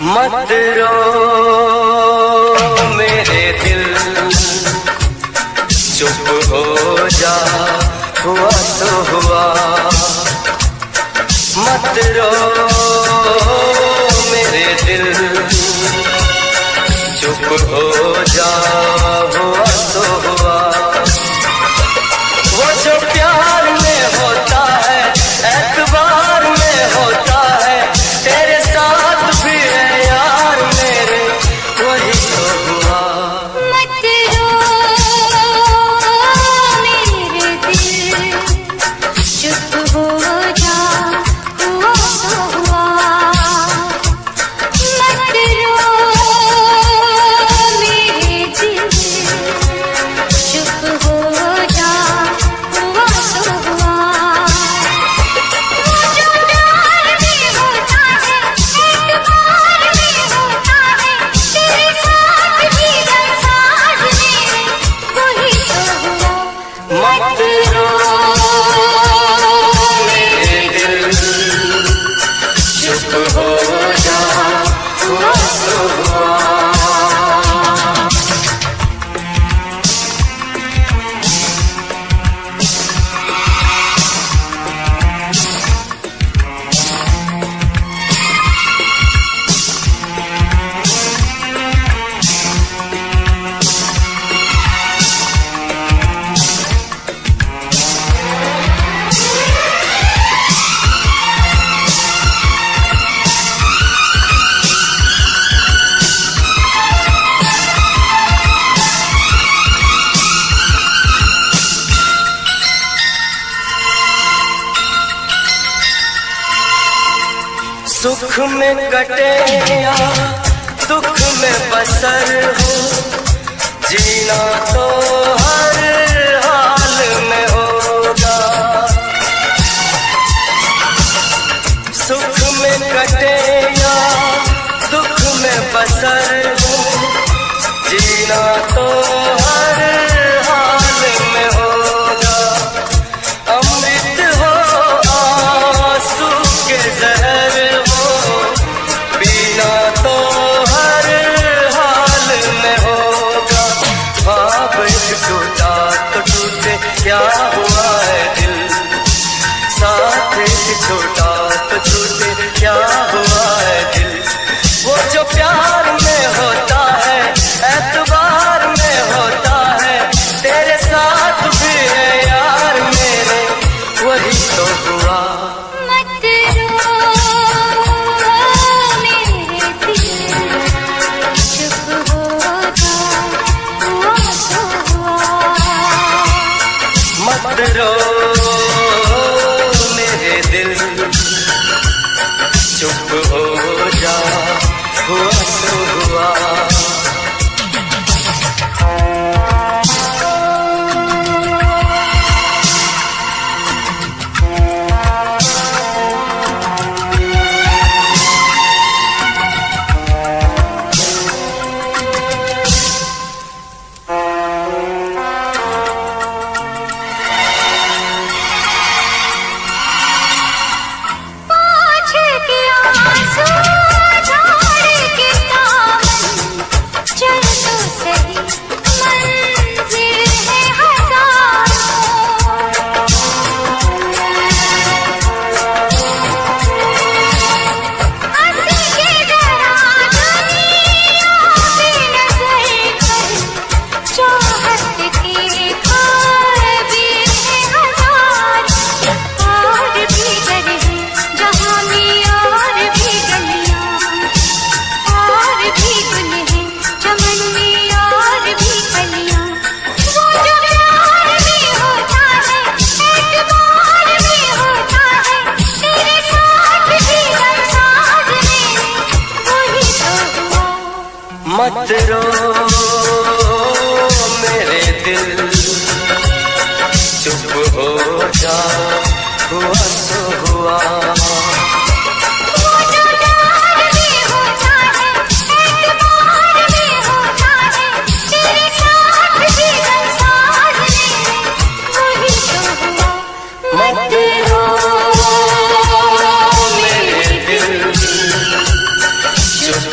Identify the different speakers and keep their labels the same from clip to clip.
Speaker 1: मत रो मेरे दिल, चुप हो जा, हुआ तो हुआ। मत रो मेरे दिल, चुप हो जा, हुआ तो हुआ। वो जो प्यार में होता है, एतबार में होता है, तेरे साथ भी है यार मेरे, वही तो हुआ।
Speaker 2: मत रो मेरे दिल, चुप हो जा, हुआ तो हुआ। मत रो मेरे दिल, चुप हो जा, हुआ तो हुआ। वो जो प्यार में होता है, एतबार में होता है, तेरे साथ भी संसार मेरे, वही तो हुआ।
Speaker 1: मत रो मेरे दिल, चुप हो जा, हुआ तो हुआ। सुख में कटे या दुख में बसर हो, जीना तो हर हाल में होगा। सुख में कटे या दुख में बसर हो, जीना तो हर हाल में होगा। अमृत हो आंसू के जहर हो, पीना तो हर हाल में होगा। ख्वाब टूटा तो टूटे, क्या हुआ है दिल, साथ छोटा तो छूटे, क्या हुआ है दिल। वो जो प्यार में होता है, एतबार में होता है, तेरे साथ भी है यार मेरे, वही तो हुआ।
Speaker 2: मत रो मेरे दिल, चुप हो जा, हुआ तो हुआ।
Speaker 1: मत रो मेरे दिल, चुप हो जा, हुआ तो हुआ।
Speaker 2: पाँच के आंसू झाड़ के दामन, चल तो सही, मंजिल है हजारों। हंसी के जरा दुनिया पे नजर कर, चाहत के ख्वाब भी है हजार। और भी डर है जहाँ में, और भी गलियाँ, और भी गुल है चमन में, और भी कलियाँ। वो जो प्यार में होता है, एतबार में होता है, तेरे साथ भी संसार मेरे, वही तो हुआ।
Speaker 1: मत रो मेरे दिल, चुप हो जा, हुआ तो हुआ।
Speaker 2: वो जो प्यार में होता है, एतबार में होता है, तेरे साथ भी संसार मेरे, वही तो हुआ।
Speaker 1: मत रो मेरे दिल, चुप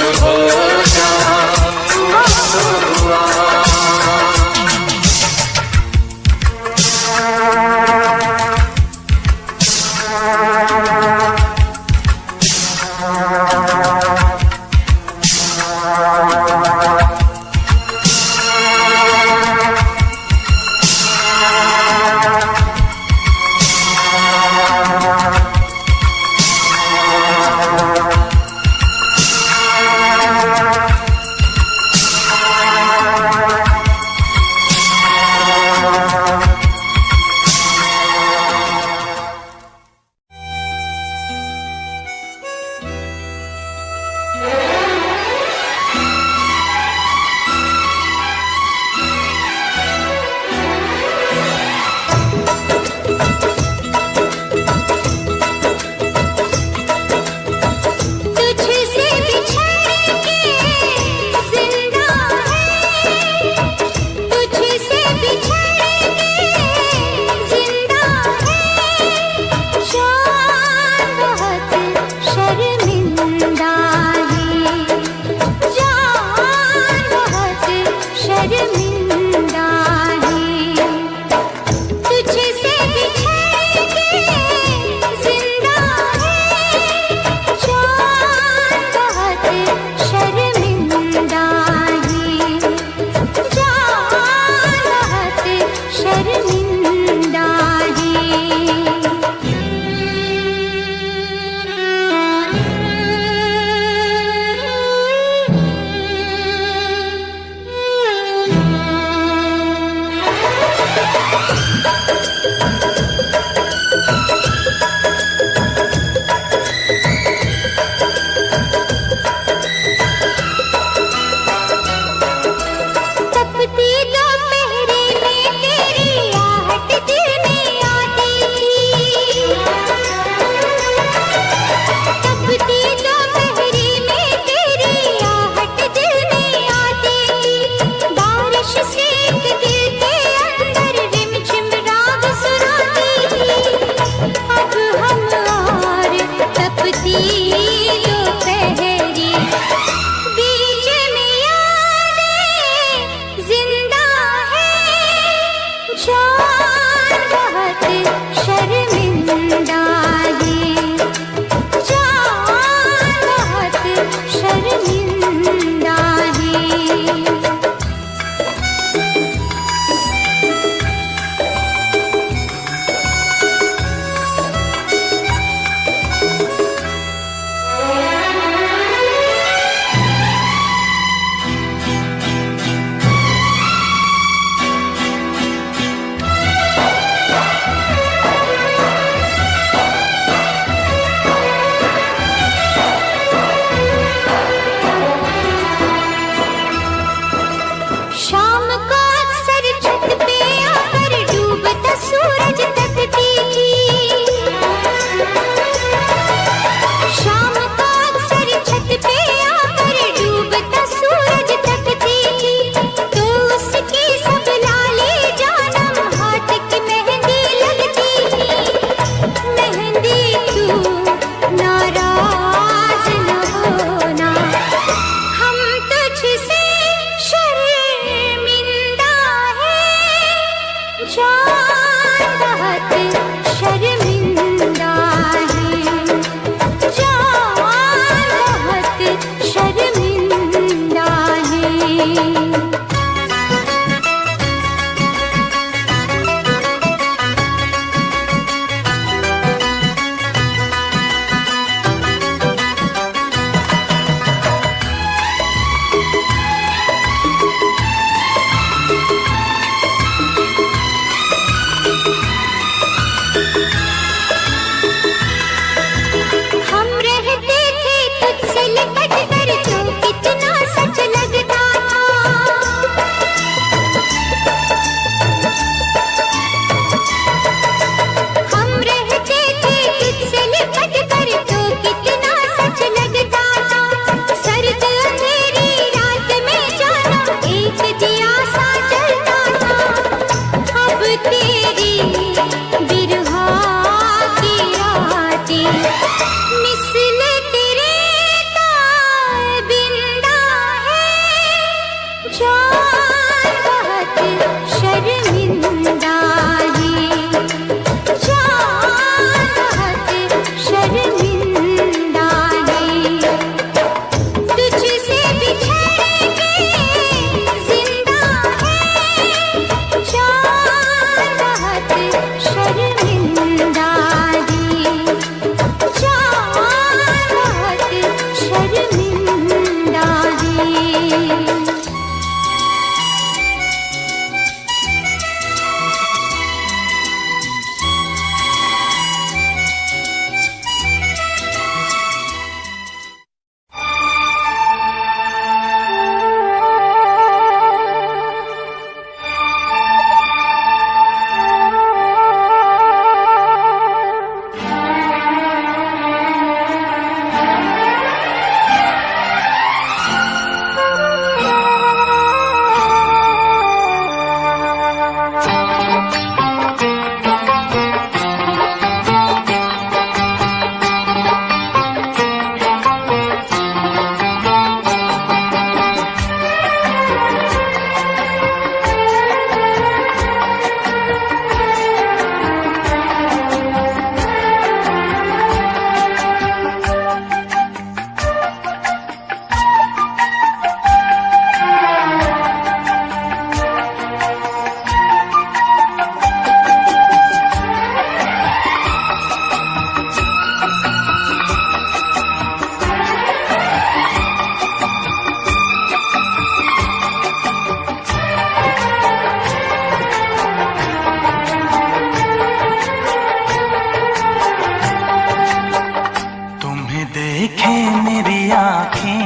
Speaker 3: देखे मेरी आँखें,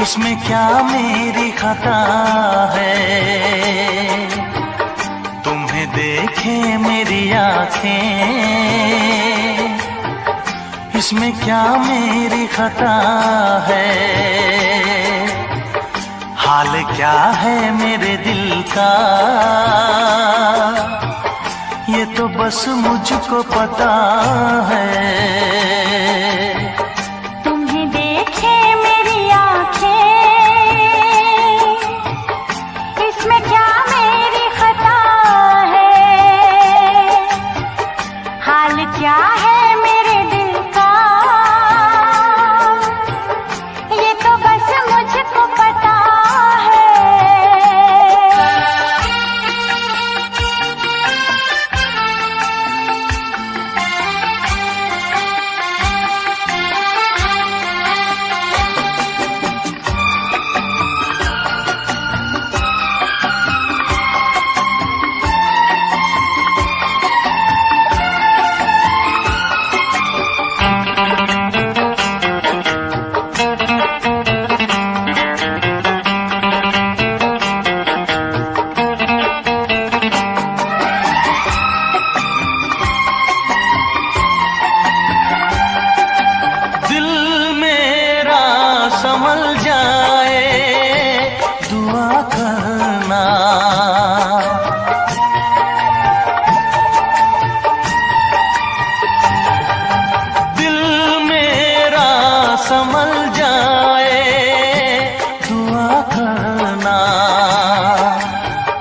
Speaker 3: इसमें क्या मेरी खता है। तुम्हें देखे मेरी आँखें, इसमें क्या मेरी खता है। हाल क्या है मेरे दिल का, ये तो बस मुझको पता है।
Speaker 2: तुम्हें देखे मेरी आँखें, इसमें क्या मेरी खता है। हाल क्या है मेरे दिल का, ये तो बस मुझको पता है।
Speaker 3: संभल जाए दुआ करना, दिल मेरा संभल जाए दुआ करना।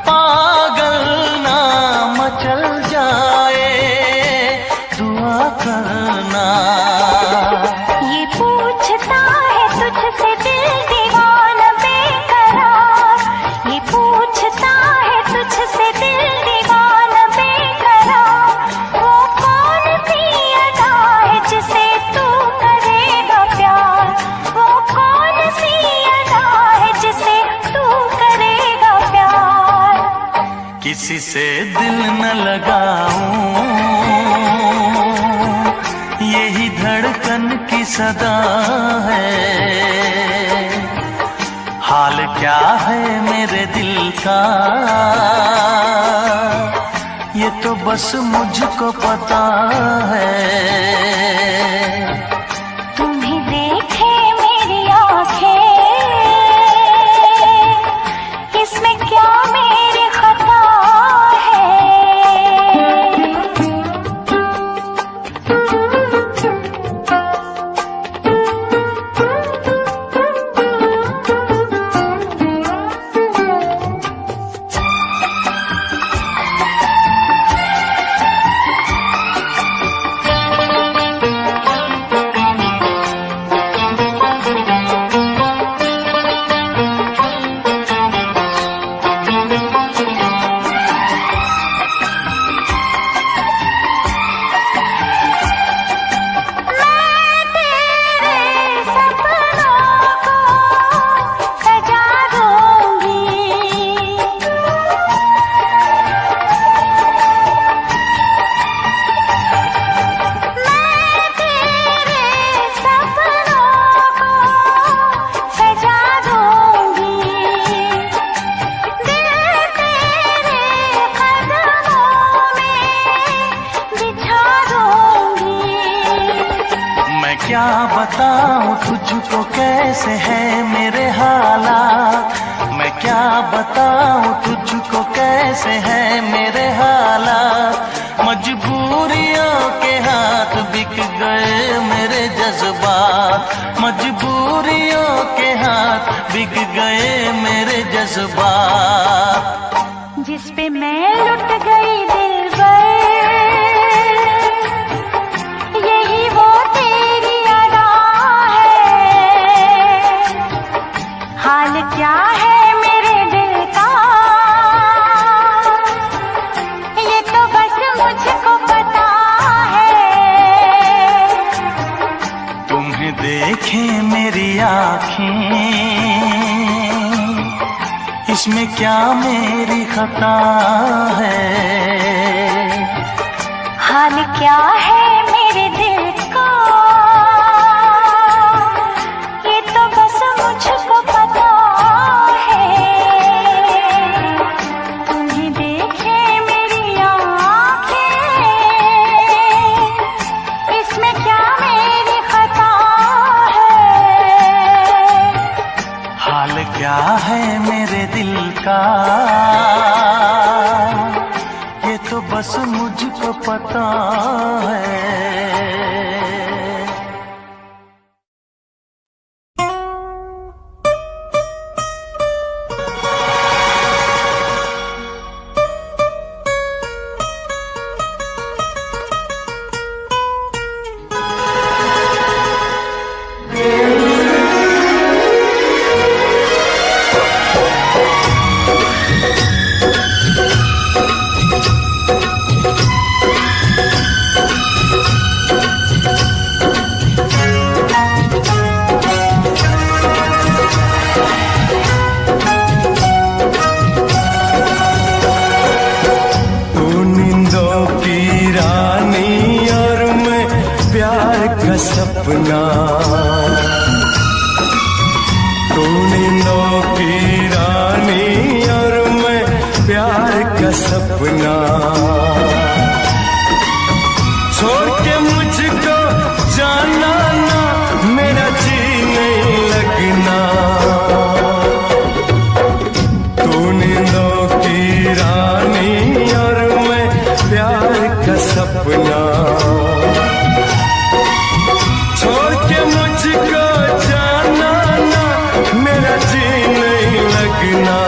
Speaker 3: पागल ना मचल जाए दुआ करना।
Speaker 2: ये पूछता है तुझसे दिल दीवाना बेकरार, ये पूछता है तुझसे दिल दीवाना बेकरार। वो कौन सी अदा है जिसे तू करेगा प्यार, वो कौन सी अदा है जिसे तू करेगा प्यार।
Speaker 3: किसी से दिल न लगाऊं, यही धड़कन की सदा है। हाल क्या है मेरे दिल का, ये तो बस मुझको पता है।
Speaker 2: तुम्हें देखे मेरी आँखें, इसमें क्या मेरी खता है।
Speaker 3: क्या बताऊं तुझको कैसे है मेरे हालात, मैं क्या बताऊं तुझको कैसे है मेरे हालात। मजबूरियों के हाथ बिक गए मेरे जज्बात, मजबूरियों के हाथ बिक गए मेरे जज्बात।
Speaker 2: जिस पे मैं लुट गई दिलबर, यही वो तेरी अदा है। हाल क्या है मेरे दिल का, ये तो बस मुझको पता है।
Speaker 3: तुम्हें देखे मेरी आँखें, इसमें क्या मेरी खता है।
Speaker 2: हाल क्या है मेरे दिल का,
Speaker 3: पता है।
Speaker 1: सपना तू नींदों की रानी और मैं प्यार का सपना। छोड़ के मुझको जाना ना, मेरा जी नहीं लगना। तू नींदों की रानी और मैं प्यार का सपना। छोड़ के मुझको जाना ना, मेरा जी नहीं लगना।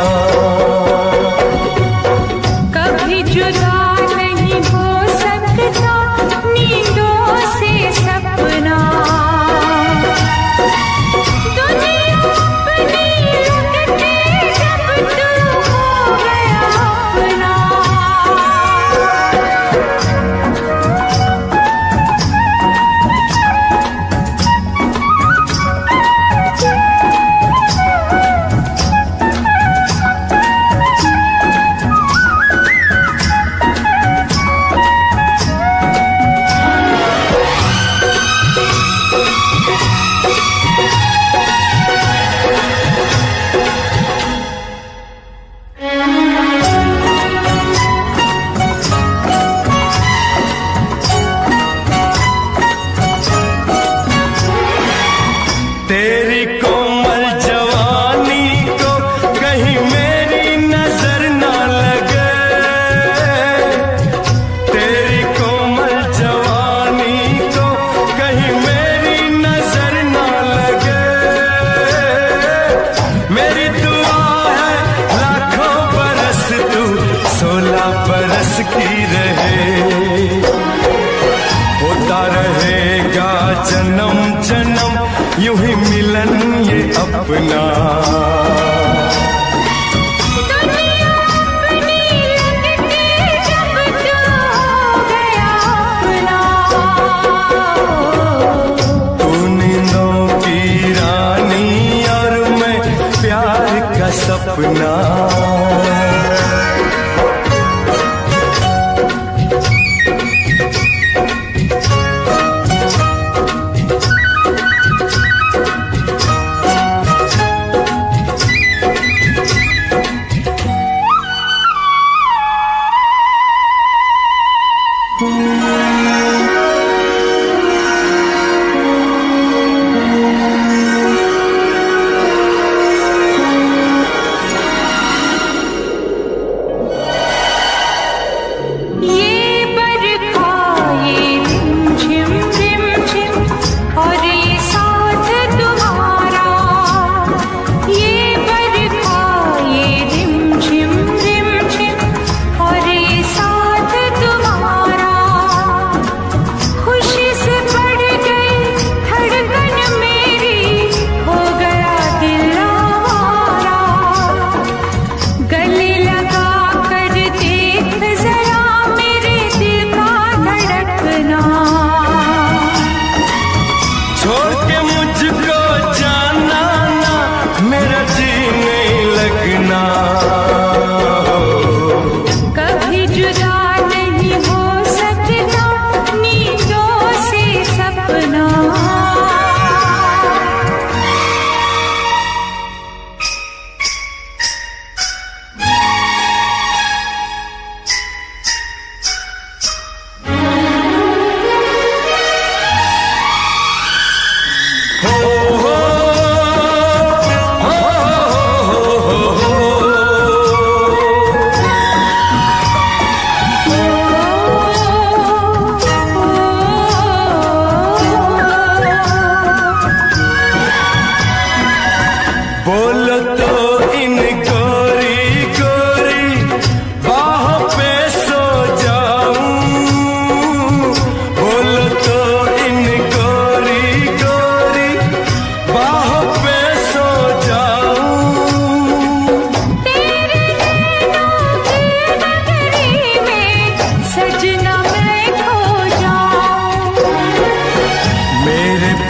Speaker 2: कभी जुदा नहीं हो सकता नींदों से सपना। दुनिया अपनी लुटते जब तू हो गया अपना।
Speaker 1: तेरी कोमल जवानी को कहीं मेरी नजर ना लगे। तेरी कोमल जवानी को कहीं मेरी नजर ना लगे। मेरी दुआ है लाखों बरस तू 16 बरस की रहे। होता रहेगा जन्म जन्म यूं ही मिलन ये अपना।
Speaker 2: दुनिया अपनी लगते जब तू हो गया अपना।
Speaker 1: तू नींदों की रानी और मैं प्यार का सपना।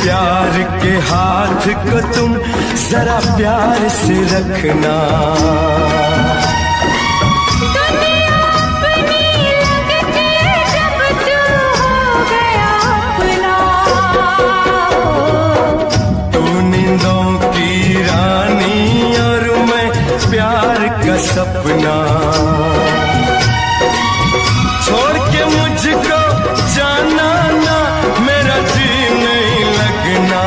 Speaker 1: प्यार के हाथ को तुम जरा प्यार से रखना।
Speaker 2: दुनिया अपनी लगती जब तू हो गया अपना।
Speaker 1: तू नींदों की रानी और मैं प्यार का सपना। छोड़ के मुझको जाना ना, मेरा जी नहीं लगना।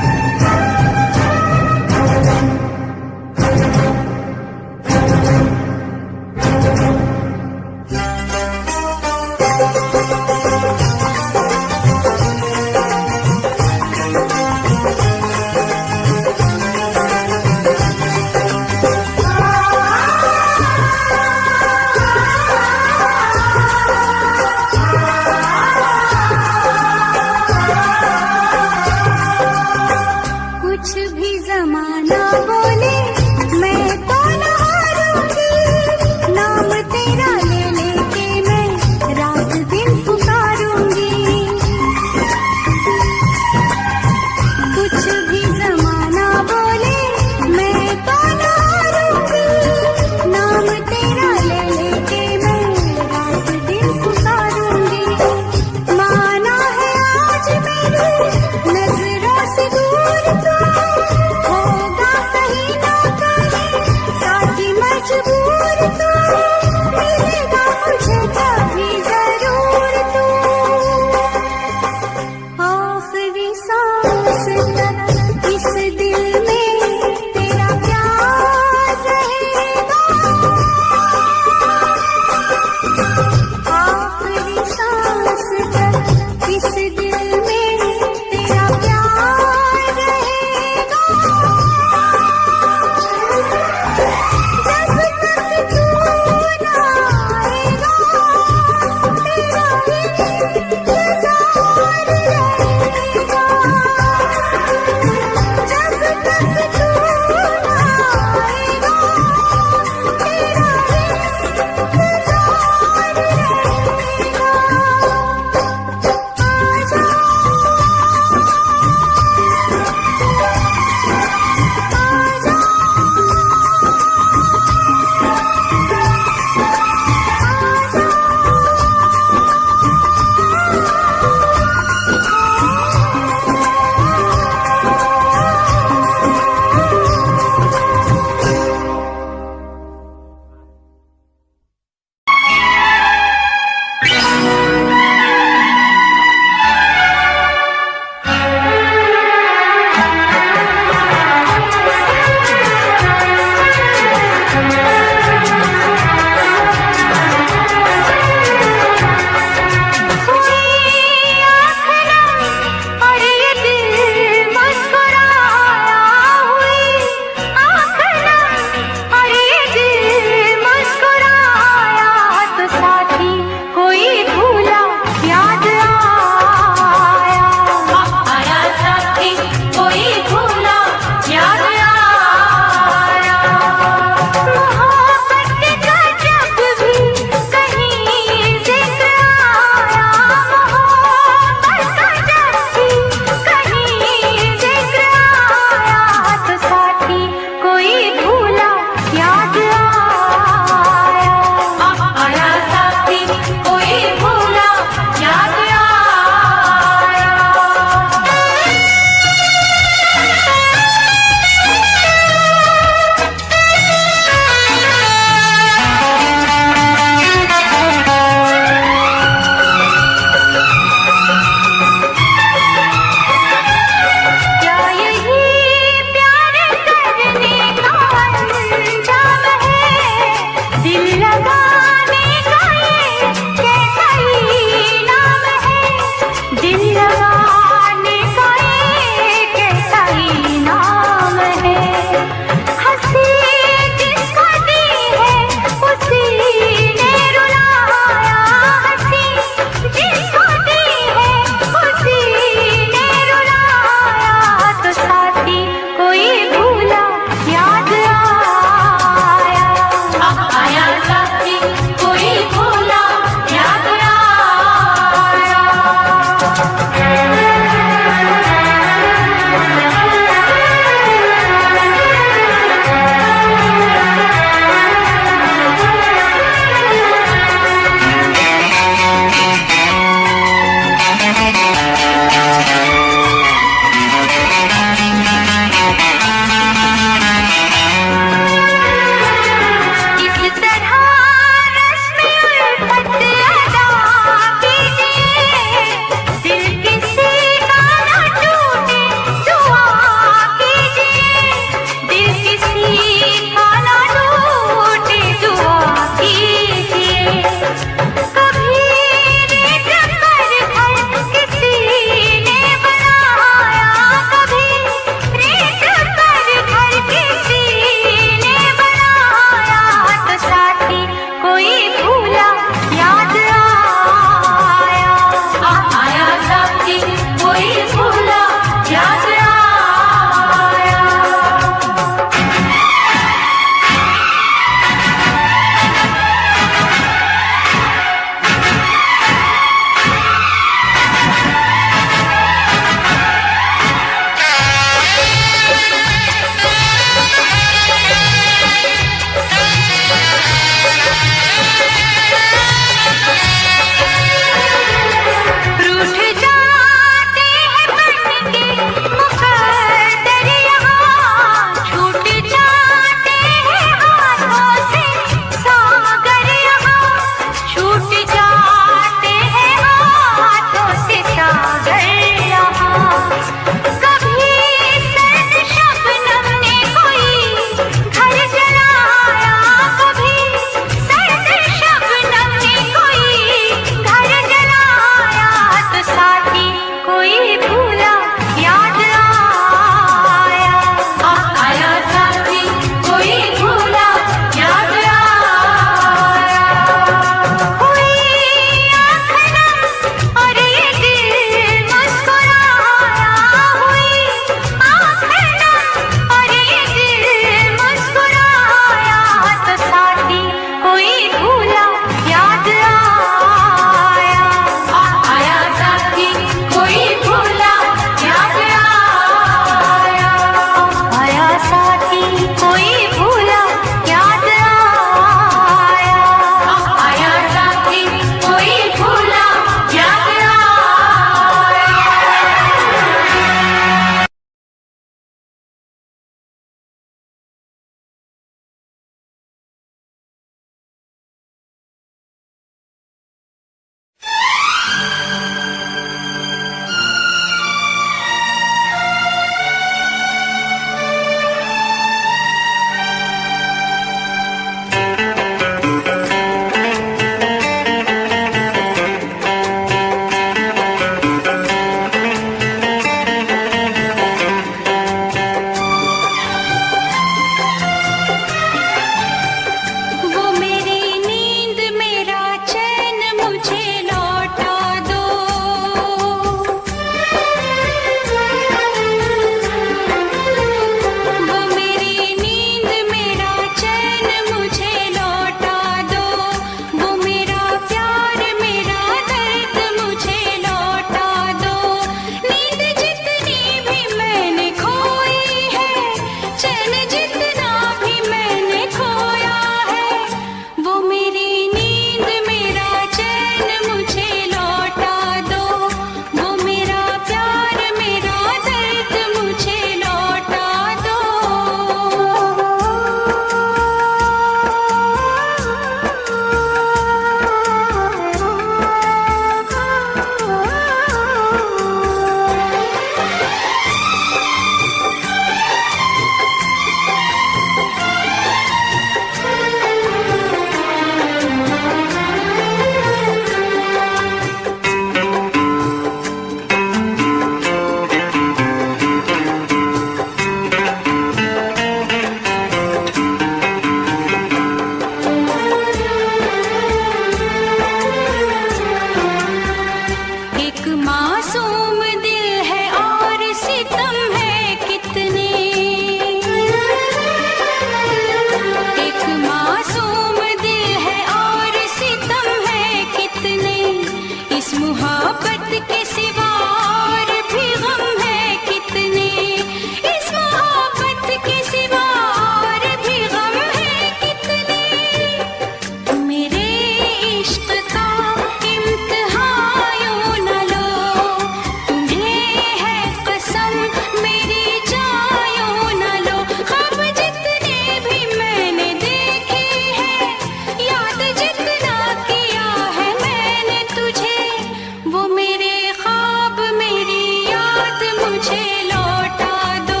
Speaker 2: मुझे लौटा दो,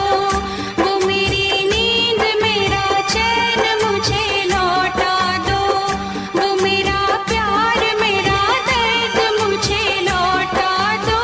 Speaker 2: वो मेरी नींद मेरा चैन मुझे लौटा दो, वो मेरा प्यार मेरा दर्द मुझे लौटा दो।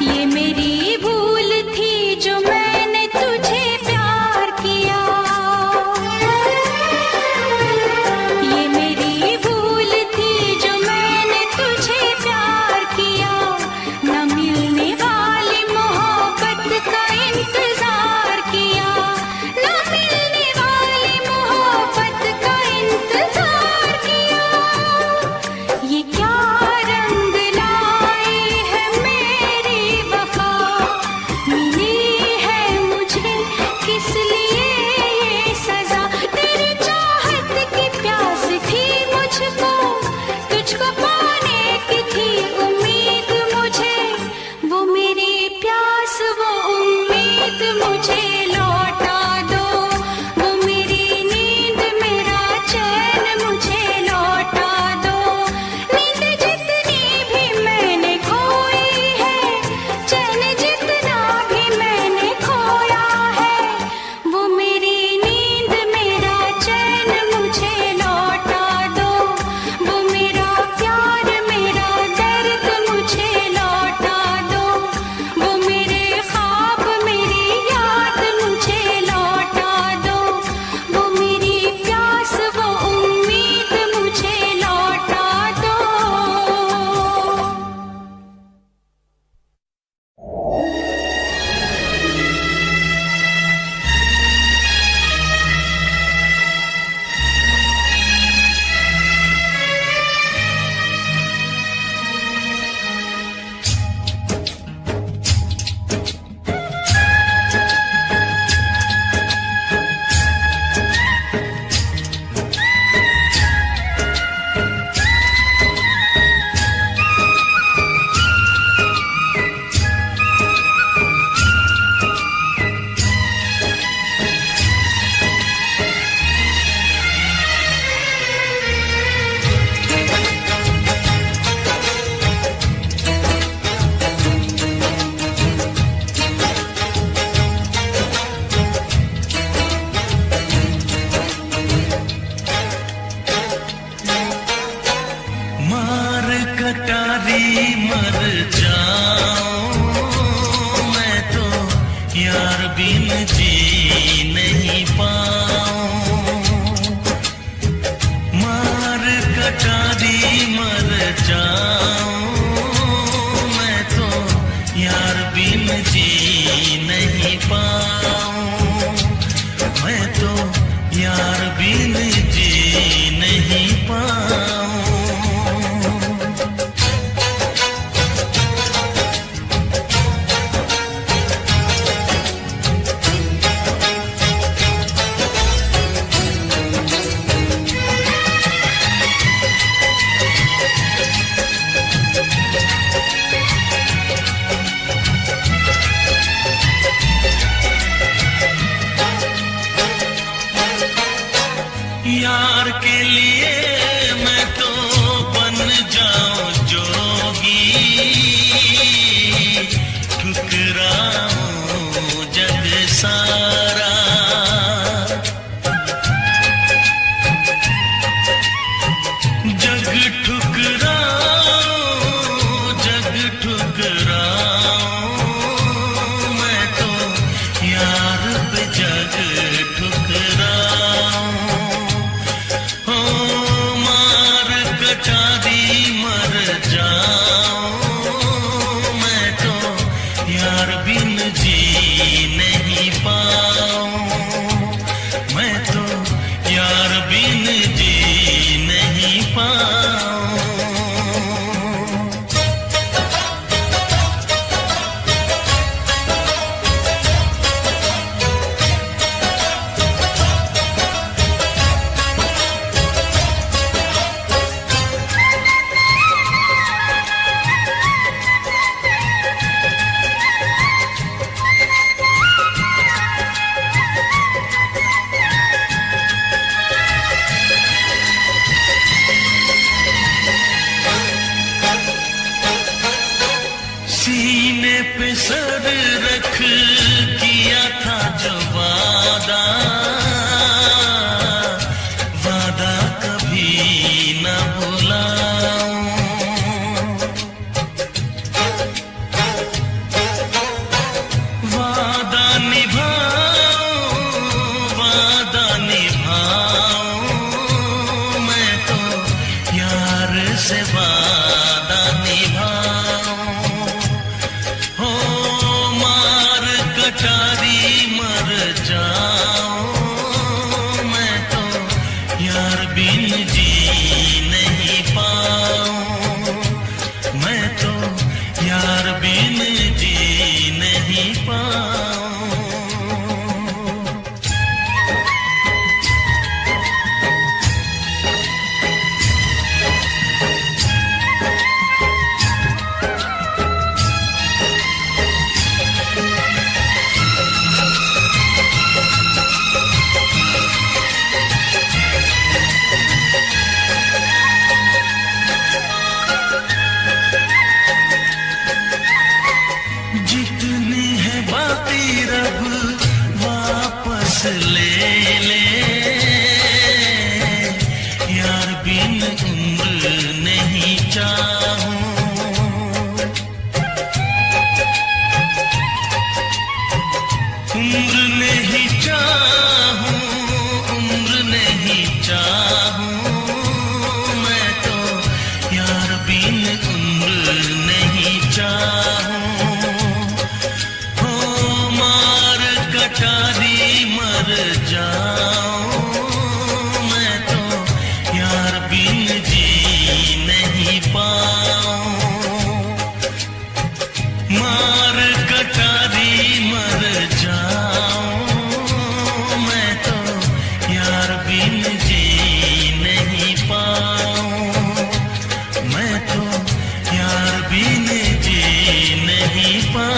Speaker 2: ये मेरी भूल थी जो मैंने तुझे प्यार किया, ये मेरी भूल थी जो मैंने तुझे प्यार किया। न मिलने वाली मोहब्बत का इंतजार किया, न मिलने वाली मोहब्बत का इंतजार किया। ये क्या रंग लाई है मेरी वफा, मिली है मुझे किस लिए ये सजा। तेरी चाहत की प्यास थी मुझको, तुझको पाने की थी उम्मीद मुझे, वो मेरी प्यास वो उम्मीद मुझे लौटा दो, वो मेरी नींद मेरा चैन मुझे लौटा दो। नींद जितनी भी मैंने खोई है, चैन जितना भी मैंने खोया है, वो मेरी नींद मेरा चैन मुझे लौटा दो, वो मेरा प्यार मेरा दर्द मुझे लौटा दो, वो मेरे ख्वाब मेरी याद मुझे लौटा दो, वो मेरी प्यास वो उम्मीद मुझे लौटा दो।
Speaker 3: मार कटारी मर जाऊं मैं तो यार बिन जी नहीं पाऊं। मार कटारी मर जाऊं मैं तो यार बिन जी नहीं पाऊं। मैं तो यार बिन जी नहीं पाऊं। यार के लिए मैं तो बन जाऊं जोगी, ठुकराऊं जग सारा। जग ठुकराऊं जग ठुकराऊं मैं तो यार पे जग ठुकराऊं। मार कटारी मर जाऊं बिन जी नहीं पाऊं। सीने पे सर रख किया था जो वादा, वादा कभी न भुलाऊं। वादा निभाऊं, वादा निभाऊं, मैं तो यार से वादा निभाऊं। हो मार कटारी मर जाऊं, मैं तो यार बिन जी नहीं पाऊं। मैं तो यार बिन जी नहीं पाऊं। जितनी है बातें रब वापस ले ले, यार बिन उम्र नहीं चाहूं। उम्र नहीं चाहूं, उम्र नहीं चाहूं, मैं तो यार बिन उम्र नहीं चाहूं। कटारी मर जाऊं, मैं तो यार बिन जी नहीं पाऊं। मार कटारी मर जाऊं, मैं तो यार बिन जी नहीं पाऊं। मैं तो यार बिन जी नहीं पाऊं।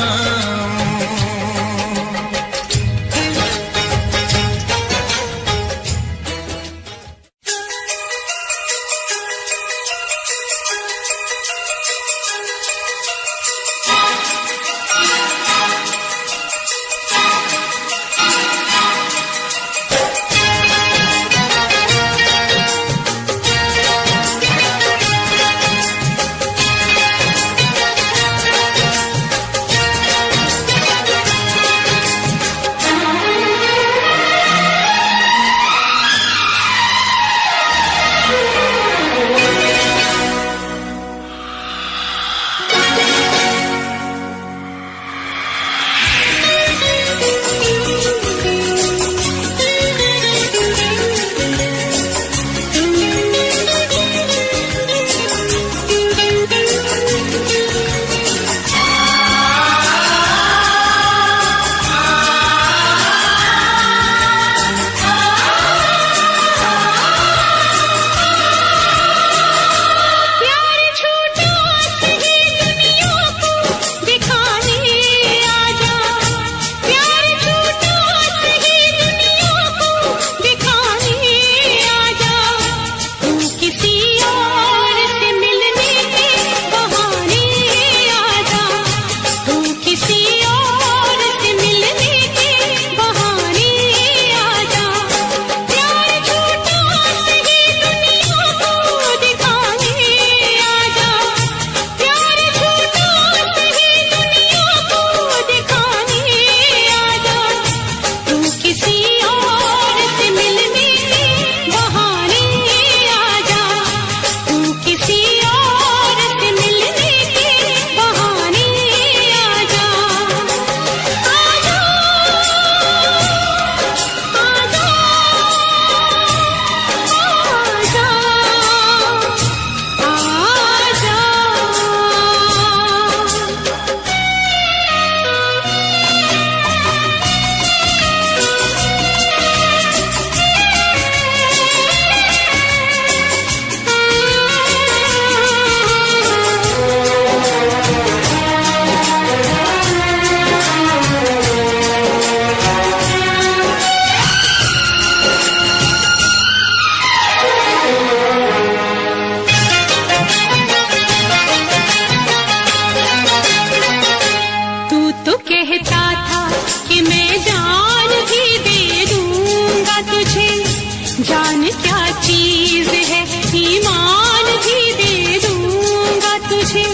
Speaker 2: जान क्या चीज है, ईमान भी दे दूंगा तुझे।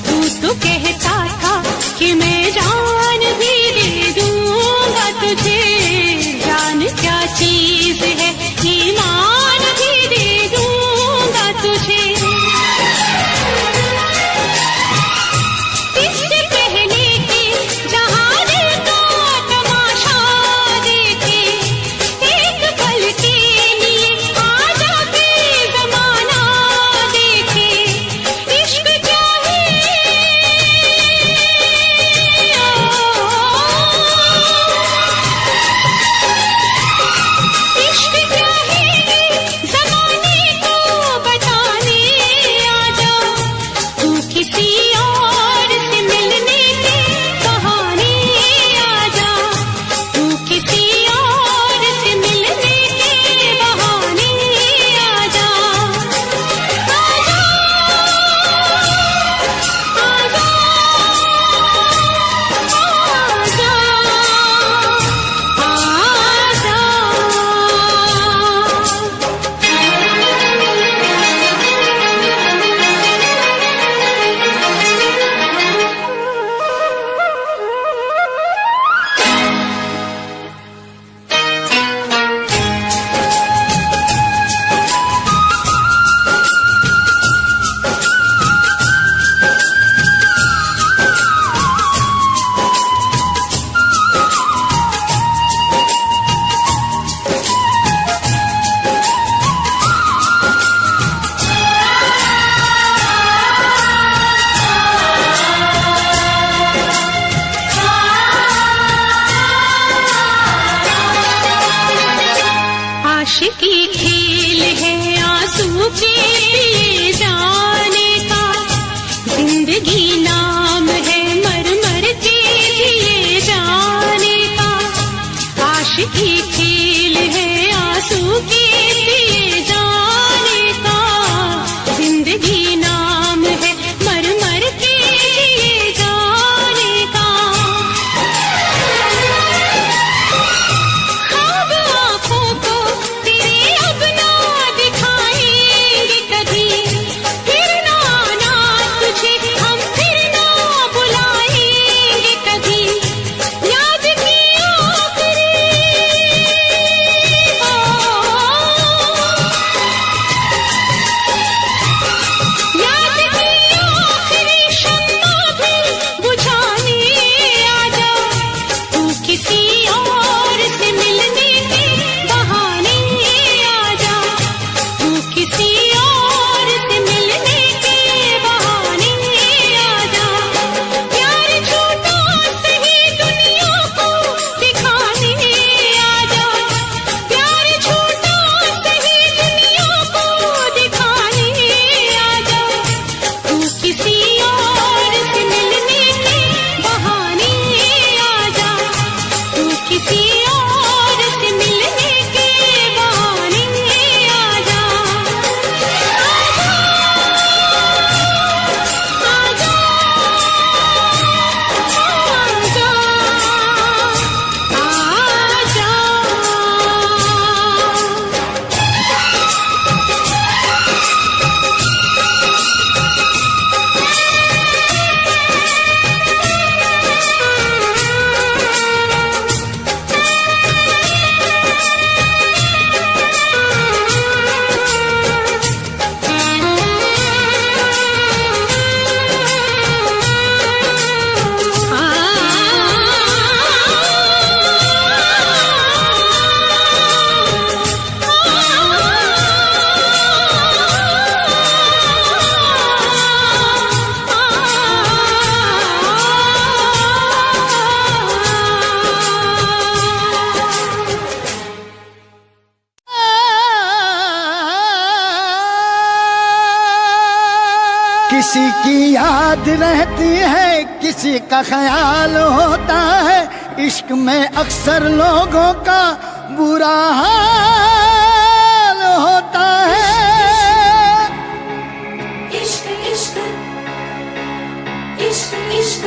Speaker 2: तू तो कहता था कि मैं जान भी दे दूंगा तुझे। जान क्या चीज है, ईमान भी दे दूंगा तुझे। इससे पहले कि जहाने का तमाशा देखे, एक पल के लिए आजा के जमाना देखे। इश्क क्या है, इश्क क्या है, जमाने को बताने आजा। तू किसी और से मिलने के बहाने आजा। तू किसी और से मिलने के बहाने आजा। आजा, आशिकी खेल है आंसू के पिए जाने का। जिंदगी नाम है मर मर के जिए जाने का। आशिकी खेल है आंसू के पिए जाने का। जिंदगी नाम है मर मर के जिए जाने का। ख्वाब आँखों को तेरे अब ना दिखाएंगे कभी। फिर ना आना तुझे हम फिर ना बुलाएंगे कभी। याद की आखिरी याद की आखिरी शम्मा भी बुझाने आजा। तू किसी और से मिलने के बहाने आजा। तू किसी और से मिलने के बहाने आजा। प्यार झूठा सही दुनिया को दिखाने आजा। प्यार झूठा सही दुनिया को दिखाने आजा। तू किसी और से मिलने के बहाने आजा। तू किसी और से मिलने के बहाने आजा। आजा, आजा,
Speaker 4: किसी की याद रहती है, किसी का ख्याल होता है। इश्क में अक्सर लोगों का बुरा हाल होता है।
Speaker 5: इश्क इश्क इश्क इश्क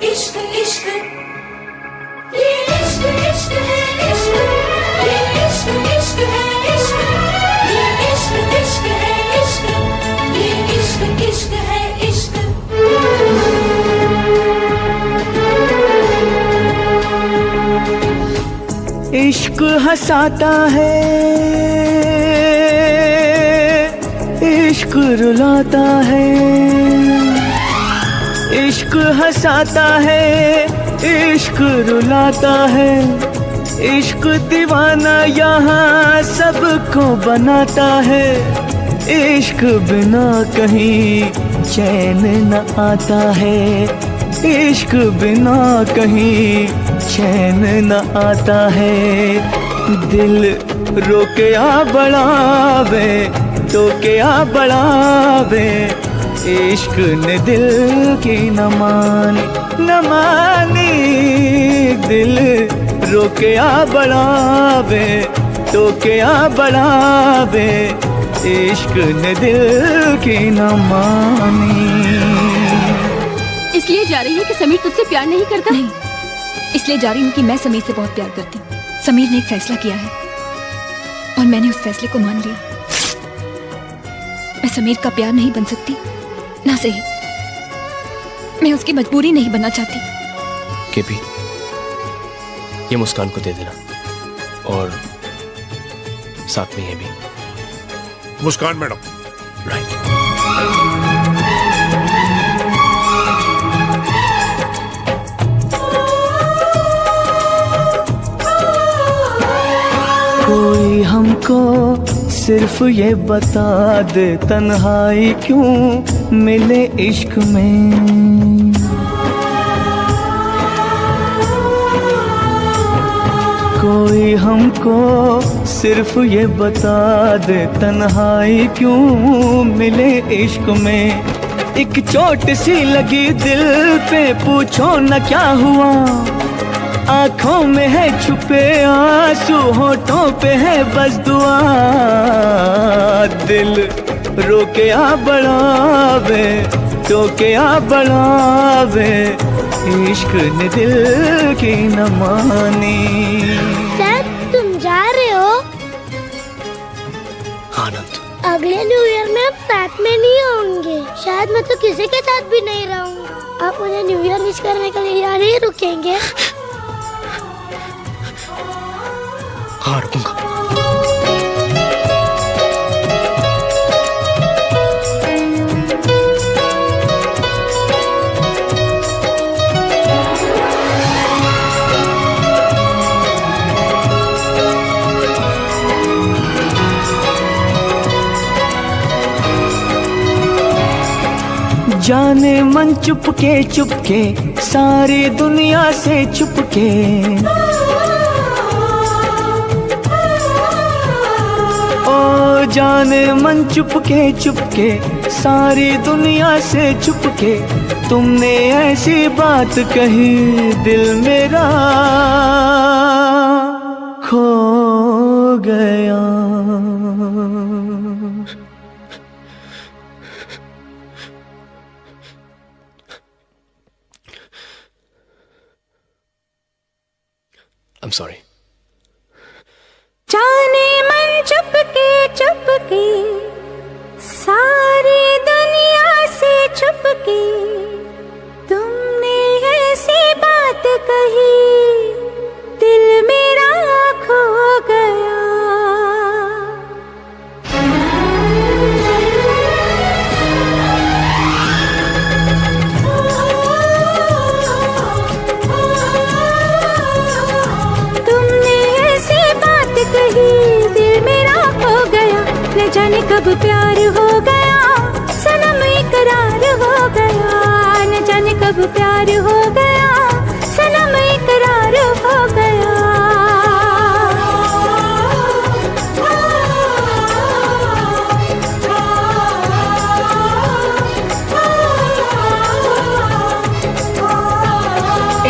Speaker 5: इश्क इश्क ये इश्क इश्क है इश्क ये इश्क इश्क हंसाता है, इश्क रुलाता है, इश्क हंसाता है, इश्क रुलाता है, इश्क दीवाना यहाँ सबको बनाता है। इश्क बिना कहीं चैन न आता है, इश्क बिना कहीं चैन न आता है। दिल रोके आ बढ़ावे तो क्या बढ़ावे, इश्क ने दिल की न मानी, दिल रोके आ बढ़ावे तो क्या बढ़ावे, इश्क ने दिल की न मानी।
Speaker 6: इसलिए जा रही है कि समीर तुझसे प्यार नहीं करता? नहीं, इसलिए जा रही हूँ कि मैं समीर से बहुत प्यार करती हूँ। समीर ने एक फैसला किया है और मैंने उस फैसले को मान लिया। मैं समीर का प्यार नहीं बन सकती, ना सही मैं उसकी मजबूरी नहीं बनना चाहती।
Speaker 7: केपी, ये मुस्कान को दे देना और साथ में ये भी।
Speaker 8: मुस्कान मैडम।
Speaker 7: राइट।
Speaker 5: कोई हमको सिर्फ ये बता दे, तन्हाई क्यों मिले इश्क में। कोई हमको सिर्फ ये बता दे, तन्हाई क्यों मिले इश्क में। एक चोट सी लगी दिल पे, पूछो न क्या हुआ। आँखों में है छुपे आंसू, होठों पे है बस दुआ। दिल रोके आ बढ़ावे तो क्या बढ़ावे, इश्क ने दिल की न मानी।
Speaker 9: सर, तुम जा रहे हो?
Speaker 7: आनंद,
Speaker 9: अगले न्यू ईयर में हम साथ में नहीं होंगे। शायद मैं तो किसी के साथ भी नहीं रहूंगा। आप मुझे न्यू ईयर विश करने के लिए यहाँ नहीं रुकेंगे?
Speaker 7: हाँ, रुकूंगा।
Speaker 5: जाने मन चुपके चुपके सारी दुनिया से चुपके, ओ जाने मन चुपके चुपके सारी दुनिया से चुपके। तुमने ऐसी बात कही, दिल मेरा खो गया।
Speaker 7: I'm sorry.
Speaker 2: जाने मन चुपके चुपके सारी दुनिया से छुपके, तुमने ऐसी बात कही, दिल मेरा खो गया। दिल मेरा खो गया, न जाने कब प्यार हो गया, सनम इकरार हो गया। न जाने कब प्यार हो गया, सनम इकरार हो गया।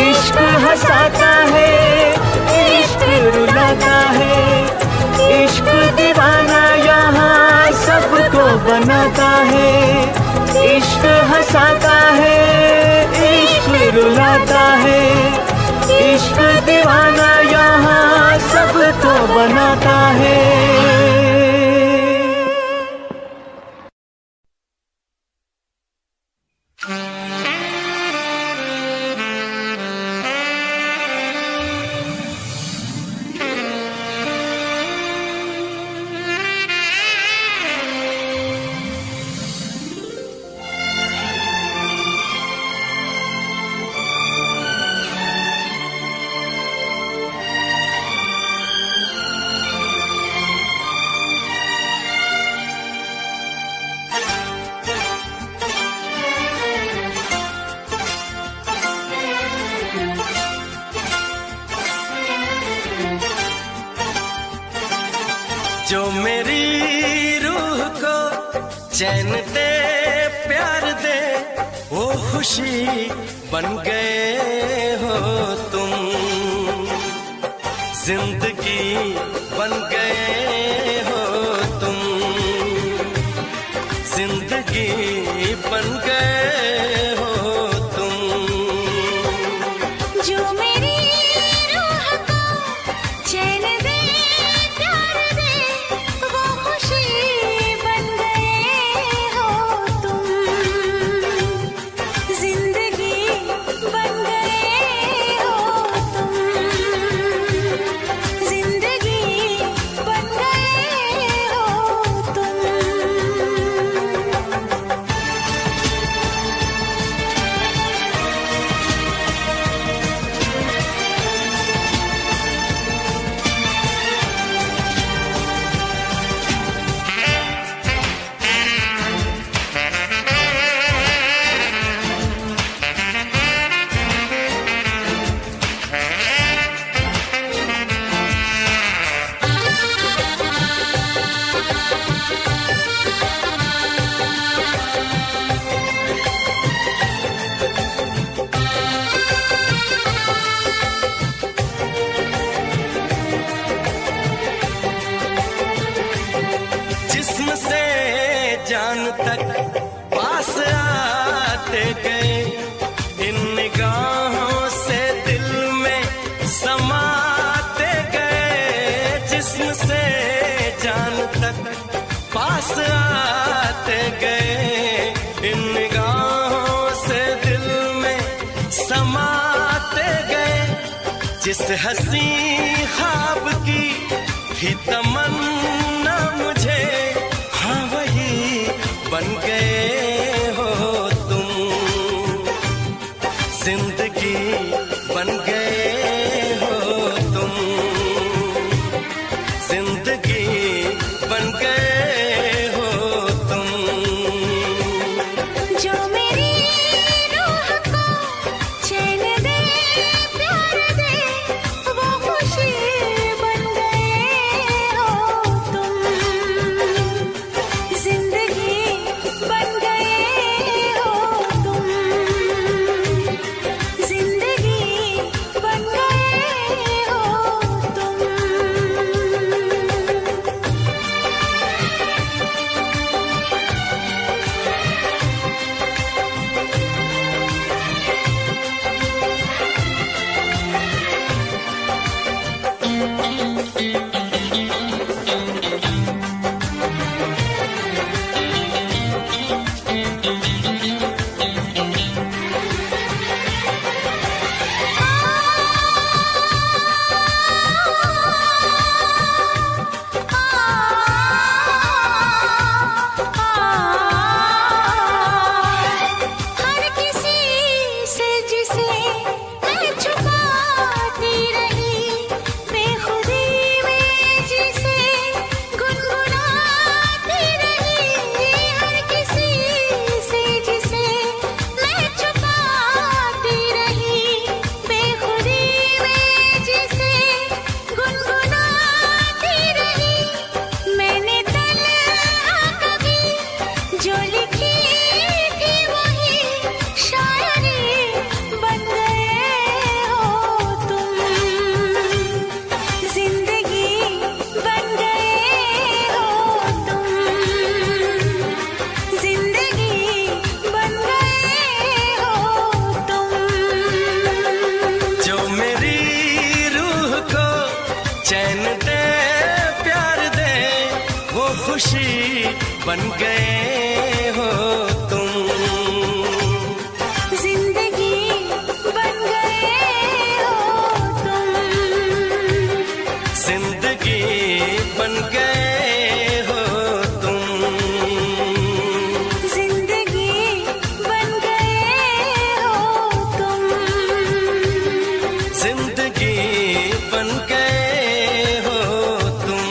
Speaker 5: इश्क हंसाता है, इश्क रुलाता है, इश्क दीवाना यहाँ सबको बनाता है। इश्क हंसाता है, इश्क रुलाता है, इश्क दीवाना यहाँ सबको बनाता है।
Speaker 1: जो मेरी रूह को चैन दे प्यार दे वो खुशी बन गए हो तुम, जिंदगी बन गए हो तुम, जिंदगी बन गए हो तुम।
Speaker 2: जो मेरी रूह को चैन दे प्यार दे वो खुशी बन गए हो तुम, जिंदगी बन गए हो तुम, जिंदगी बन गए हो तुम।
Speaker 1: जिस्म से जान तक पास आते गए, इन निगाहों से दिल में समाते गए। जिस्म से जान तक पास आते गए, इन निगाहों से दिल में समाते गए। जिस हंसी ख्वाब की थी तमन्ना मुझे, हाँ वही बन गए हो तुम, जिंदगी बन गए हो तुम, जिंदगी बन गए हो तुम।
Speaker 2: जो मेरी रूह को चैन दे प्यार दे वो खुशी बन गए हो तुम, जिंदगी बन गए हो तुम, जिंदगी बन गए हो तुम। हर किसी से जिसे मैं छुपाती रही, बेखुदी में जिसे गुनगुनाती रही। हर किसी से जिसे मैं छुपाती रही, बेखुदी में जिसे गुनगुनाती रही। मैंने तन्हा कभी जो लिखी थी वही शायरी बन गए हो तुम, जिंदगी बन गए हो तुम, जिंदगी बन गए हो तुम।
Speaker 1: जो मेरी रूह को चैन दे प्यार दे वो खुशी बन गए हो तुम,
Speaker 2: जिंदगी बन गए हो तुम,
Speaker 1: जिंदगी बन गए हो तुम,
Speaker 2: जिंदगी बन गए हो तुम,
Speaker 1: जिंदगी बन गए हो तुम।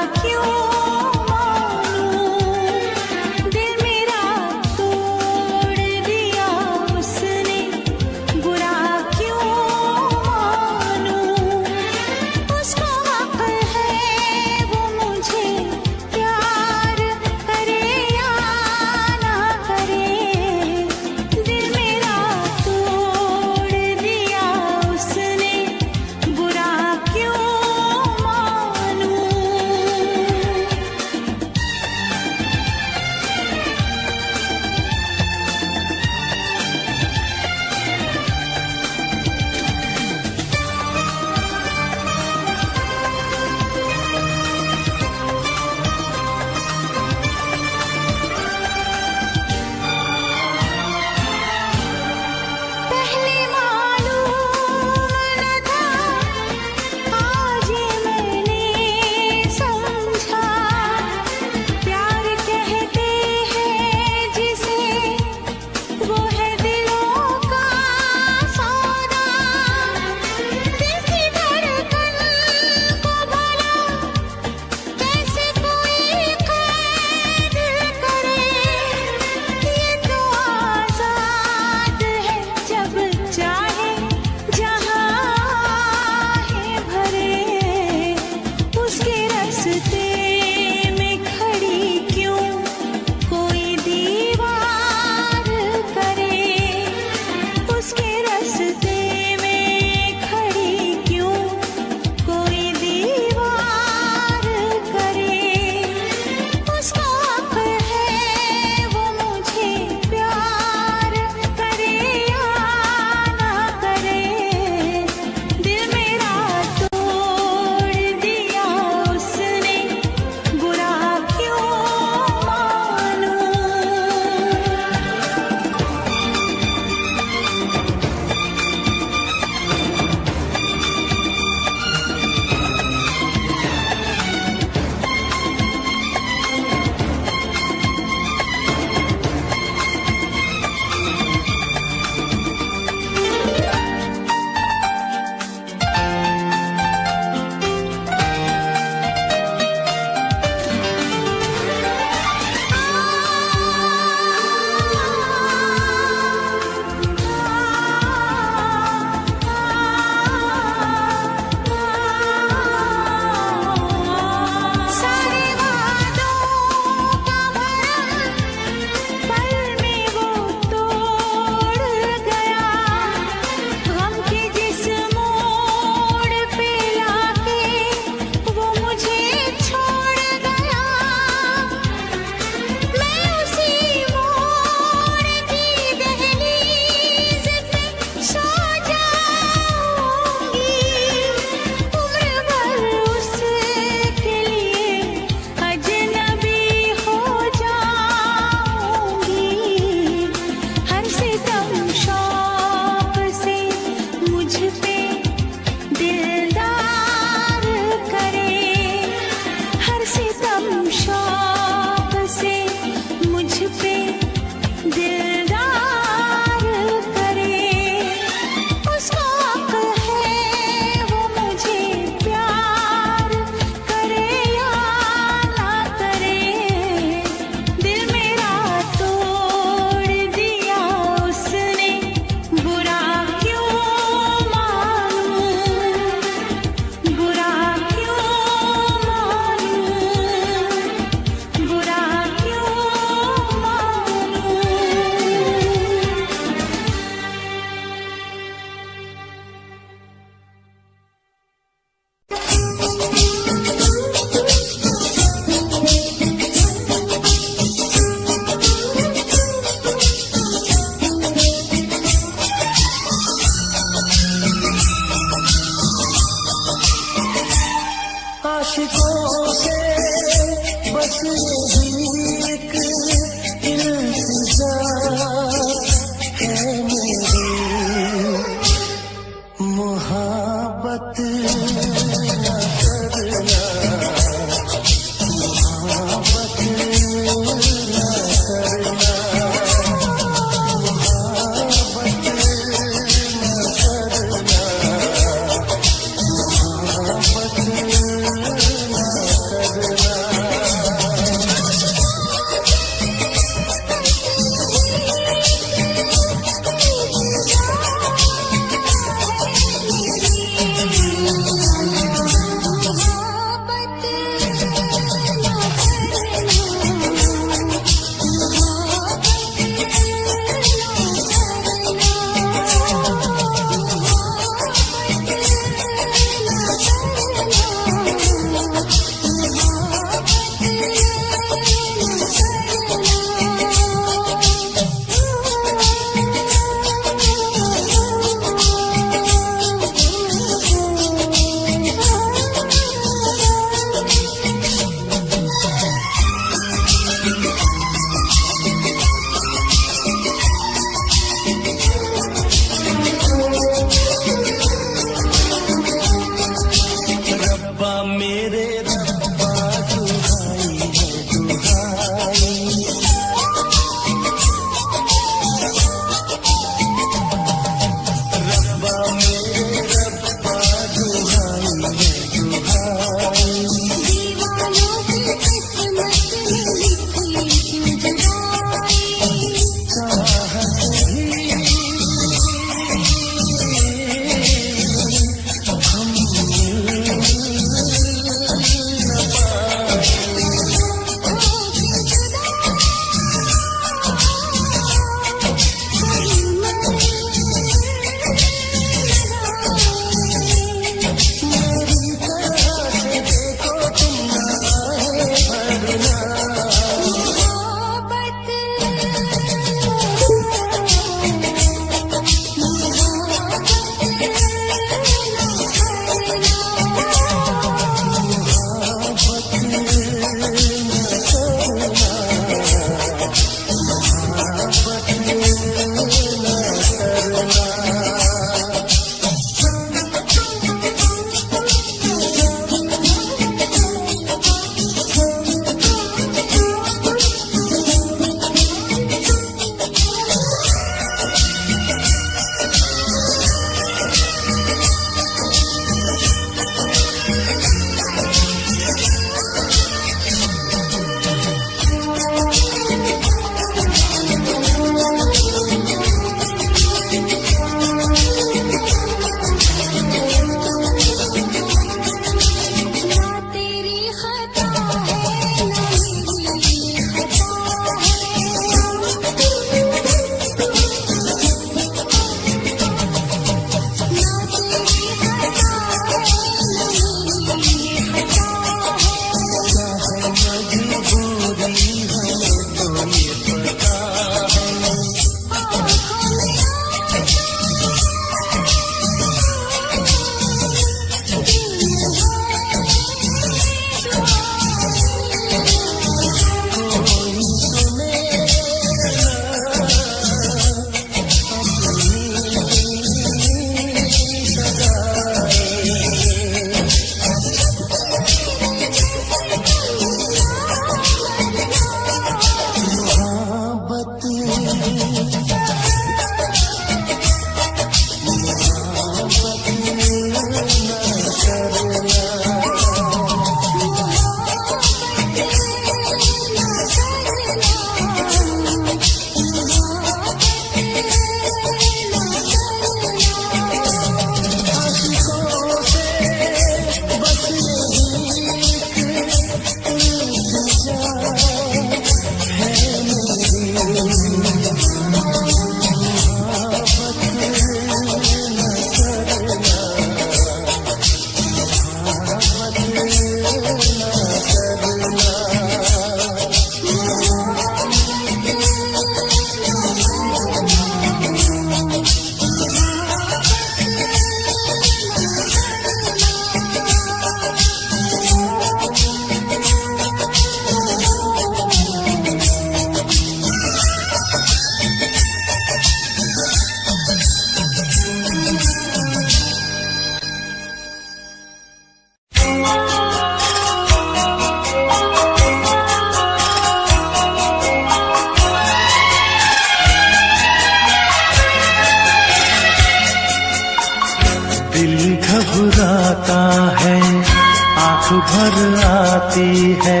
Speaker 3: भर आती है,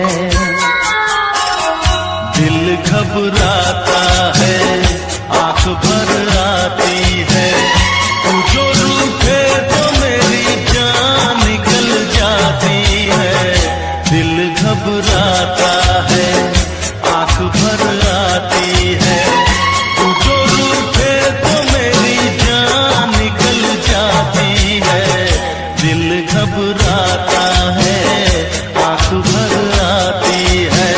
Speaker 3: दिल घबराता है, आंख भर आती है। तू जो रूठे तो मेरी जान निकल जाती है, दिल घबराता है, आंख भर आती है। तू जो रूठे तो मेरी जान निकल जाती है, दिल घबराता है, आंख भर आती है।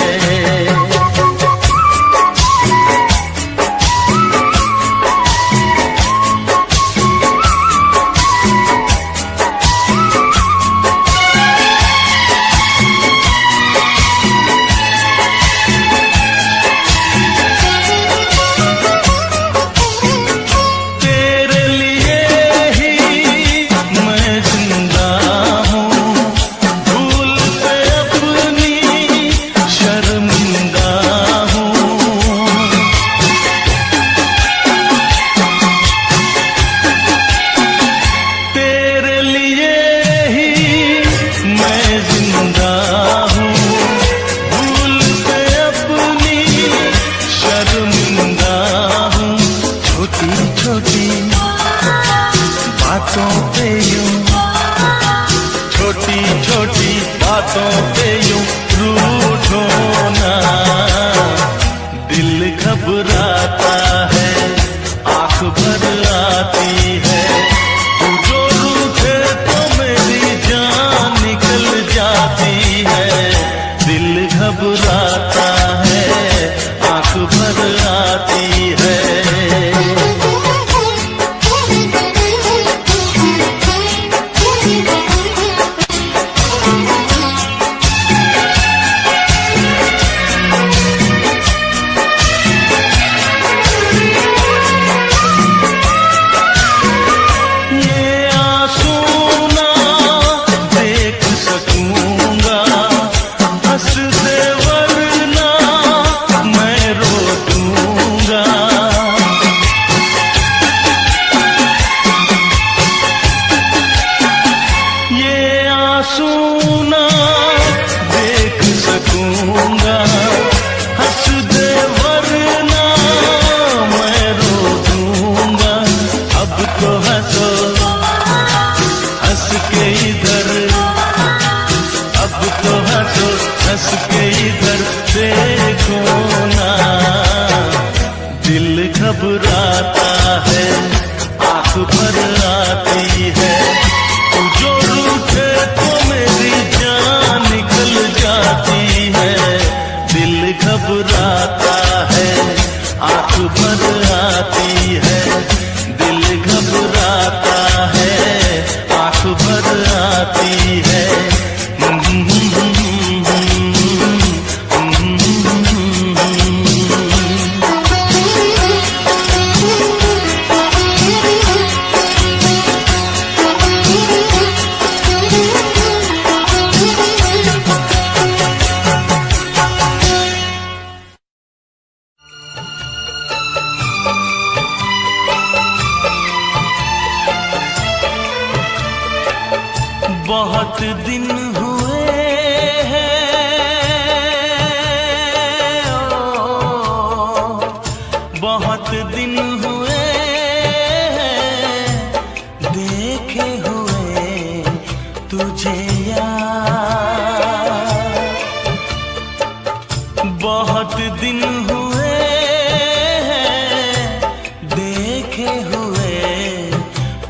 Speaker 3: छोटी छोटी बातों पे यूं रूठो ना, दिल घबराता है, आंख भर आती है। तू जो रूठे तो मेरी जान निकल जाती है, दिल घबराता है, आंख भर आती है। हंस के इधर देखो ना, दिल घबराता है, आंख भर आती है। तू जो रूठे तो मेरी जान निकल जाती है, दिल घबराता है, आंख भर आती है, दिल घबराता है, आंख भर आती है। बहुत दिन हुए हैं, बहुत दिन हुए हैं देखे हुए तुझे यार। बहुत दिन हुए हैं देखे हुए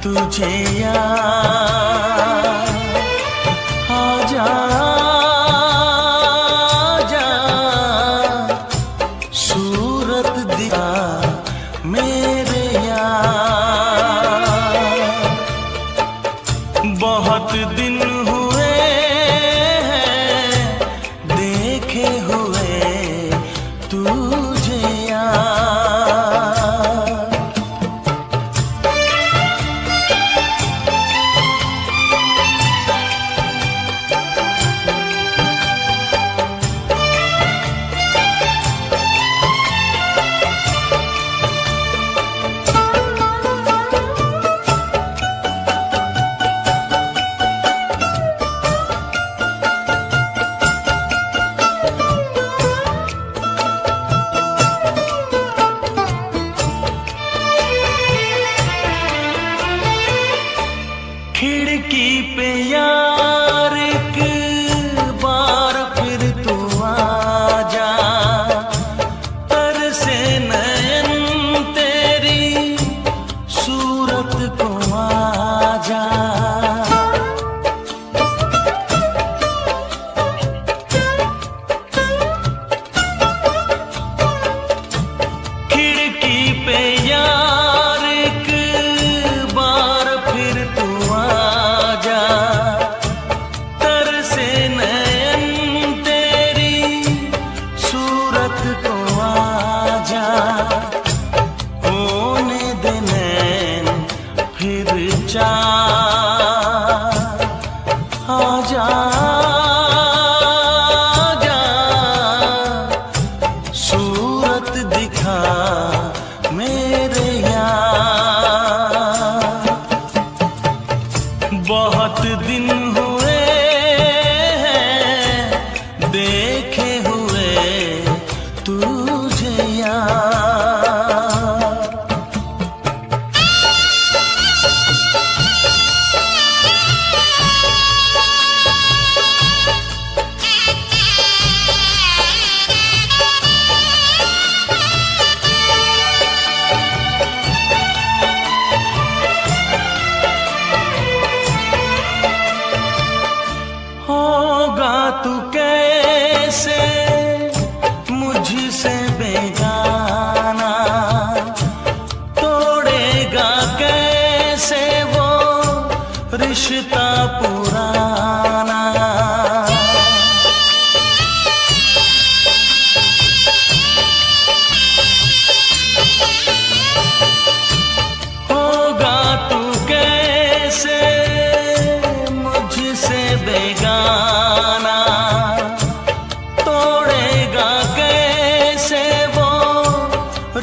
Speaker 3: तुझे यार। आजा आजा सूरत दिखा मेरे यार। बहुत दिन हुए हैं देखे हुए तुझे यार।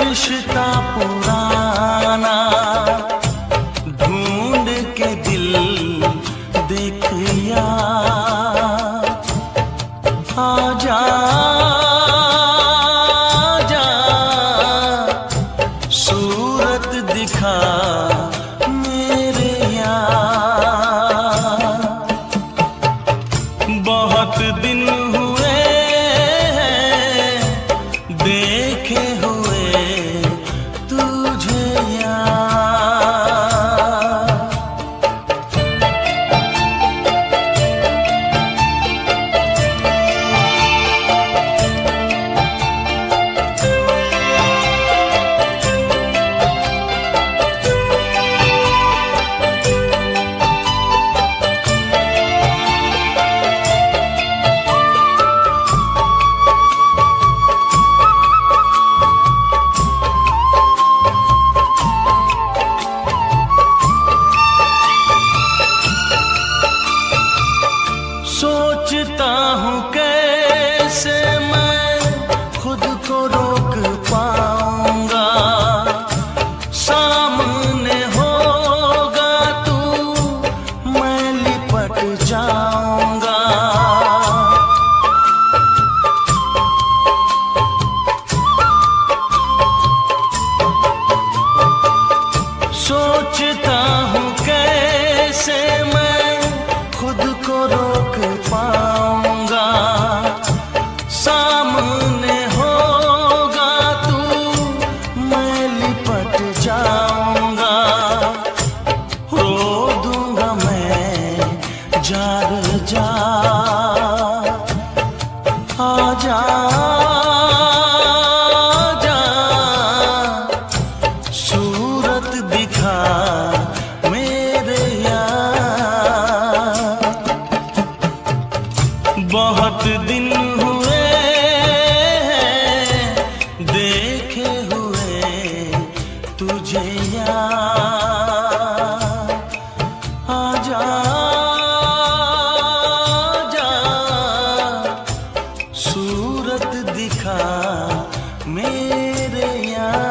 Speaker 3: रिश्ता पुराना ढूंढ के दिल देख यार, आजा आजा सूरत दिखा मेरे यार। बहुत दिन हुए देखे हुए तुझे यार। सोचता हूँ कैसे मैं खुद को रोक पाऊंगा, सामने होगा तू मैं लिपट जाऊंगा। सोचता हूँ कैसे मैं खुद को रोक पाऊंगा, सामने होगा तू मैं लिपट जाऊंगा। रो दूंगा मैं जार जा, आजा आजा सूरत दिखा मेरे यार। बहुत दिन हुए देखे हुए तुझे यार, आजा आजा सूरत दिखा मेरे यार।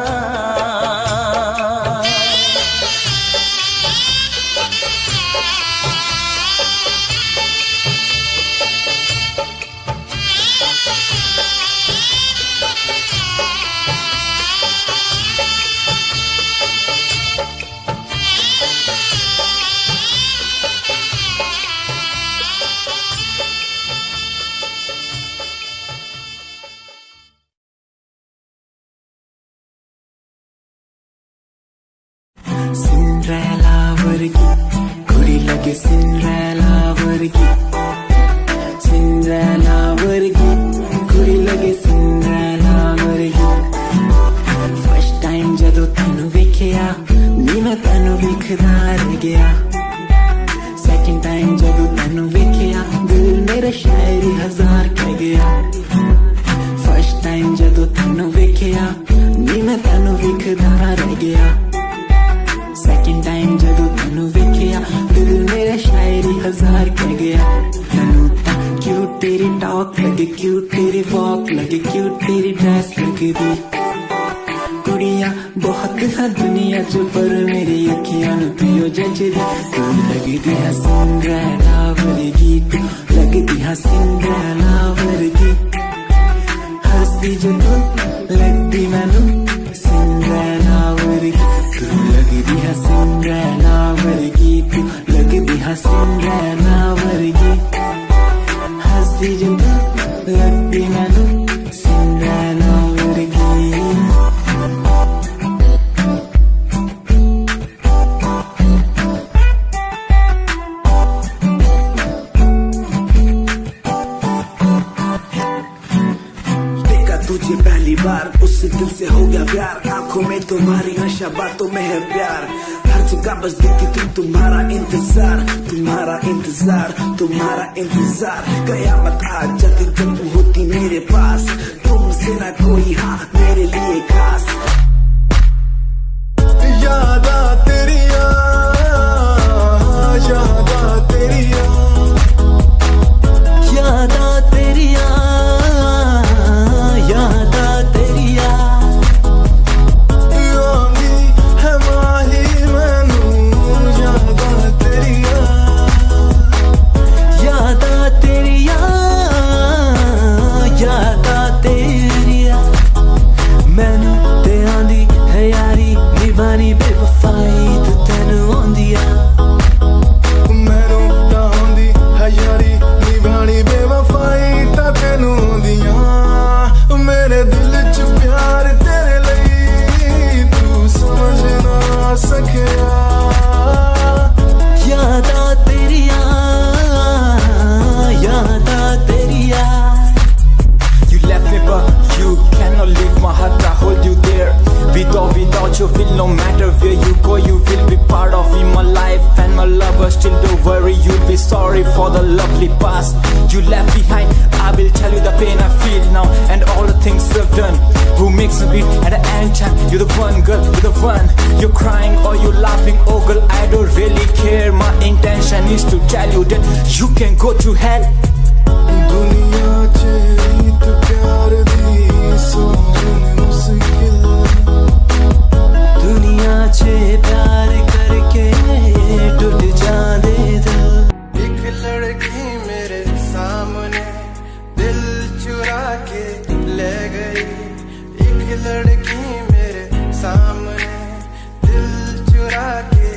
Speaker 10: सिंड्रेला वर्गी कुड़ी लगे, सिंड्रेला वर्गी, सिंड्रेला वर्गी कुड़ी लगे, सिंड्रेला वर्गी। फर्स्ट टाइम जदों तैनू वेखिया नी मैं तैनू वेखदा रह गया। सेकंड टाइम जदों तैनू वेखिया दिल मेरा शायरी हजार कह गया। फर्स्ट टाइम जदों तैनू वेखिया नी मैं तैनू वेखदा रह गया। सेकंड टाइम जदों तैनू वेखिया दिल मेरा शायरी हजार कह गया। तैनू तां क्यूट तेरी टॉक लगे, क्यूट तेरी वॉक लगे, क्यूट तेरी ड्रेस लगदी। कुड़ियां बहुत है दुनिया च पर मेरी अखियां नू तू जचदी। तू लगदी है सिंड्रेला वर्गी, तू लगदी है सिंड्रेला वर्गी। हंसदी जो तू लगदी मैनू सिंड्रेला वर्गी। तू लगदी है सिंड्रेला वर्गी, तू लगदी है सिंड्रेला वर्गी। हंसदी जो तू लगदी मैनू सिंड्रेला वर्गी।
Speaker 11: तुझे पहली बार उस दिल से हो गया प्यार। आंखों में तुम्हारी नशा, बातों में है प्यार। हर जगह बस दिखती तुम, तुम्हारा इंतजार, तुम्हारा इंतजार, तुम्हारा इंतजार। कयामत आ जाती जब तुम होती मेरे पास। तुमसे ना कोई हाँ मेरे लिए खास। यादा तेरिया, यादा तेरिया, यादा तेरिया, यादा तेरिया।
Speaker 10: now and all the things I've done. Who makes me beat at the end time? You're the one, girl, you're the one. You're crying or you're laughing, oh girl, I don't really care. My intention is to tell you that you can go to hell.
Speaker 11: दुनिया च रीत प्यार दी समझनी मुश्किल
Speaker 10: दुनिया च प्यार करके टूट जांदे दिल
Speaker 11: एक लड़की मेरे सामने दिल चुरा के ले गई एक लड़की मेरे सामने दिल चुरा के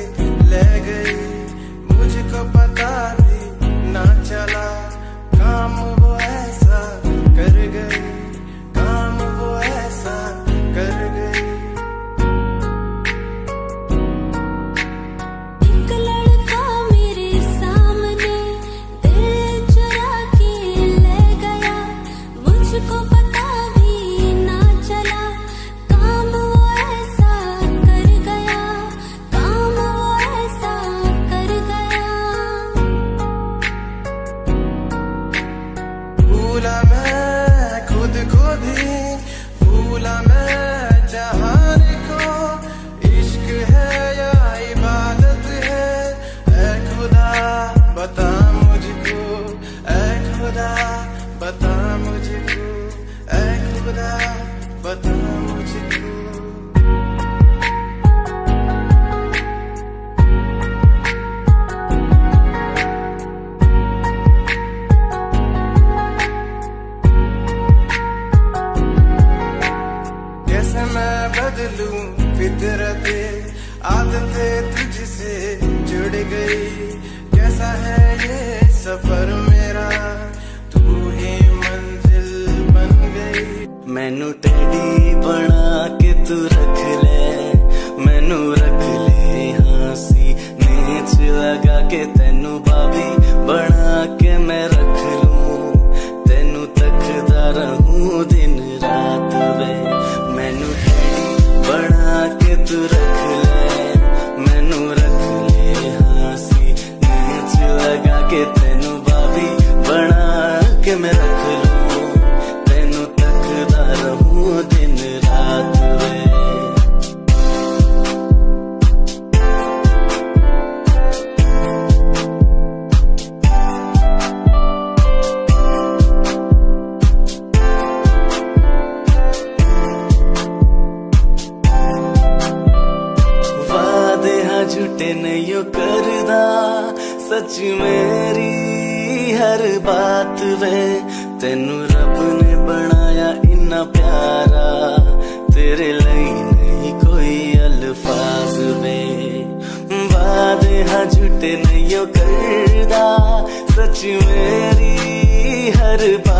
Speaker 11: ले गई मुझको पता भी ना चला काम वो ऐसा कर गई काम वो ऐसा कर गई
Speaker 2: एक लड़का मेरे सामने दिल चुरा के ले गया मुझको पता भी ना चला काम वो ऐसा कर गया काम वो ऐसा कर गया
Speaker 11: भूला मैं खुद को भी भूला मैं जहान को इश्क है या इबादत है ऐ खुदा बता मुझको ऐ खुदा बता मुझको ऐ खुदा बता मुझको कैसे मैं बदलूं फितरते आदतें तुझसे जुड़ गई कैसा है ये सफर मेरा तू ही मंजिल बन गई
Speaker 10: मैनू टेडी बना के तू रख ले मैनू रख ले हाँसी नेच लगा के तेनू बाबी बना के मैं रख लूं तेनू तकदा रहूं दिन रात वे मैनू टेडी बना के तू रख ले मैनू रख ले हाँसी नेच लगा के तेनू बाबी बना के मैं रख लूं तेनू तकदा रहूं दिन रात वे वादे हाँ झूठे नहीं करदा सच मेरी हर बात वे तेनू रब ने बनाया इन्ना प्यारा तेरे लिए नहीं कोई अल्फाज वे वादे हाँ झूठे नहीं करदा सच मेरी हर बात